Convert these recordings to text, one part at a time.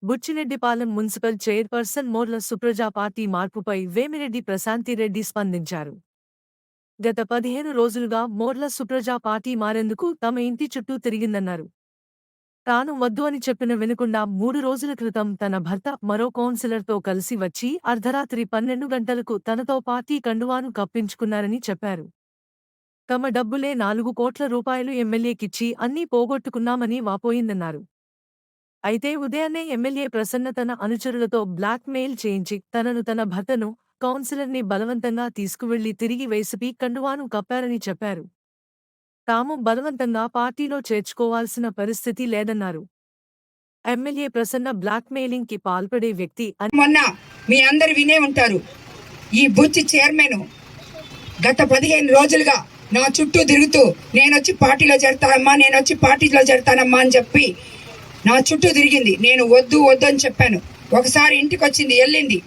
Buchireddypalem municipal chairperson Morla Supraja party మార్పుపై వేమిరెడ్డి ప్రశాంతిరెడ్డి స్పందించారు. గత 15 రోజులుగా మోర్ల సుప్రజ పార్టీ మారేందుకు తమ ఇంటి చుట్టూ తిరిగిందన్నారు. తాను వద్దు అని చెప్పిన వినకుండా 3 రోజుల క్రితం తన భర్త మరో కౌన్సిలర్తో కలిసి వచ్చి అర్ధరాత్రి 12 గంటలకు తనతో పార్టీ కండువాను కప్పించుకున్నారని చెప్పారు. తమ డబ్బులే 4 కోట్ల రూపాయలు ఎమ్మెల్యేకిచ్చి అన్నీ పోగొట్టుకున్నామని వాపోయిందన్నారు. అయితే ఉదయాన్నే ఎమ్మెల్యే ప్రసన్న తన అనుచరులతో బ్లాక్ మెయిల్ చేయించి తన భర్తను, కౌన్సిలర్ని బలవంతంగా తీసుకువెళ్లి తిరిగి వైసీపీ కండువాను కప్పారని చెప్పారు. తాము బలవంతంగా పార్టీలో చేర్చుకోవాల్సిన పరిస్థితి లేదన్నారు. ఎమ్మెల్యే ప్రసన్న బ్లాక్ మెయిలింగ్ కి పాల్పడే వ్యక్తి అని మొన్న మీ అందరు వినే ఉంటారు. ఈ బుచ్చి చైర్మన్ గత 15 రోజులుగా నా చుట్టూ తిరుగుతూ నేనొచ్చి పార్టీలో చేరతానమ్మా అని చెప్పి నా చుట్టూ తిరిగింది. నేను వద్దు అని చెప్పాను. ఒకసారి ఇంటికి వచ్చింది, వెళ్ళింది.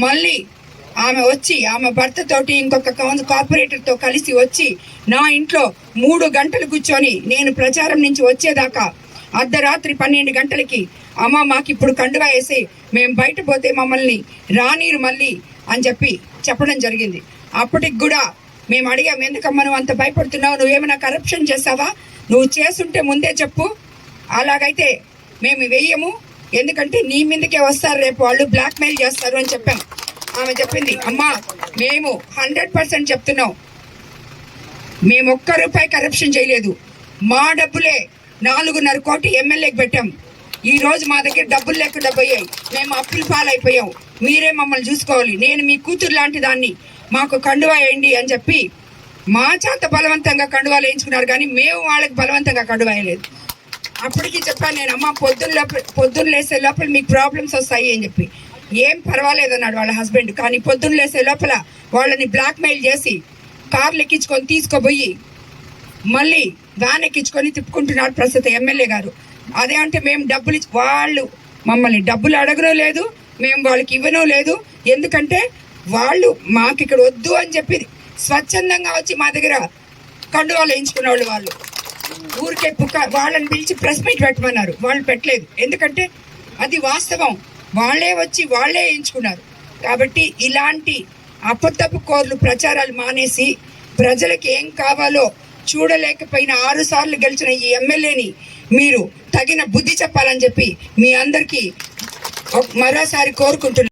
మళ్ళీ ఆమె వచ్చి ఆమె భర్తతోటి ఇంకొక కార్పొరేటర్తో కలిసి వచ్చి నా ఇంట్లో 3 గంటలు కూర్చొని నేను ప్రచారం నుంచి వచ్చేదాకా అర్ధరాత్రి 12 గంటలకి అమ్మ మాకు ఇప్పుడు కండువా వేసి మేము బయట పోతే మమ్మల్ని రానీరు మళ్ళీ అని చెప్పడం జరిగింది. అప్పటికి కూడా మేము అడిగాము, ఎందుకమ్మా నువ్వు అంత భయపడుతున్నావు, నువ్వేమైనా కరప్షన్ చేసావా, నువ్వు చేస్తుంటే ముందే చెప్పు, అలాగైతే మేము వెయ్యము, ఎందుకంటే నీ మీదకే వస్తారు, రేపు వాళ్ళు బ్లాక్ మెయిల్ చేస్తారు అని చెప్పాం. ఆమె చెప్పింది, అమ్మా మేము 100% చెప్తున్నాం, మేము ₹1 కరప్షన్ చేయలేదు, మా డబ్బులే 4.5 కోటి ఎమ్మెల్యేకి పెట్టాం. ఈ రోజు మా దగ్గర డబ్బులు లేకుండా పోయాయి, మేము అప్పుల పాలైపోయాం, మీరే మమ్మల్ని చూసుకోవాలి, నేను మీ కూతురు లాంటి దాన్ని, మాకు కండువా వేయండి అని చెప్పి మా చేత బలవంతంగా కండువాలు వేయించుకున్నారు, కానీ మేము వాళ్ళకి బలవంతంగా కండువా వేయలేదు. అప్పటికి చెప్పాను నేను, అమ్మ పొద్దున్న లేసే లోపల మీకు ప్రాబ్లమ్స్ వస్తాయి అని చెప్పి. ఏం పర్వాలేదు అన్నాడు వాళ్ళ హస్బెండ్. కానీ పొద్దున్న లేసే లోపల వాళ్ళని బ్లాక్ మెయిల్ చేసి కార్లు ఎక్కించుకొని తీసుకుపోయి మళ్ళీ వ్యాన్ ఎక్కించుకొని తిప్పుకుంటున్నాడు ప్రస్తుత ఎమ్మెల్యే గారు. అదే అంటే మేము డబ్బులు వాళ్ళు మమ్మల్ని డబ్బులు అడగడం లేదు, మేము వాళ్ళకి ఇవ్వడం లేదు. ఎందుకంటే వాళ్ళు మాకు ఇక్కడ వద్దు అని చెప్పి స్వచ్ఛందంగా వచ్చి మా దగ్గర కండువాలు వేయించుకునే వాళ్ళు ఊరికే వాళ్ళని పిలిచి ప్రెస్ మీట్ పెట్టమన్నారు, వాళ్ళు పెట్టలేదు. ఎందుకంటే అది వాస్తవం, వాళ్ళే వచ్చి వాళ్ళే వేయించుకున్నారు. కాబట్టి ఇలాంటి అబద్ధపు కోర్లు ప్రచారాలు మానేసి ప్రజలకు ఏం కావాలో చూడలేకపోయిన 6 సార్లు గెలిచిన ఈ ఎమ్మెల్యేని మీరు తగిన బుద్ధి చెప్పాలని చెప్పి మీ అందరికీ మరోసారి కోరుకుంటున్నాను.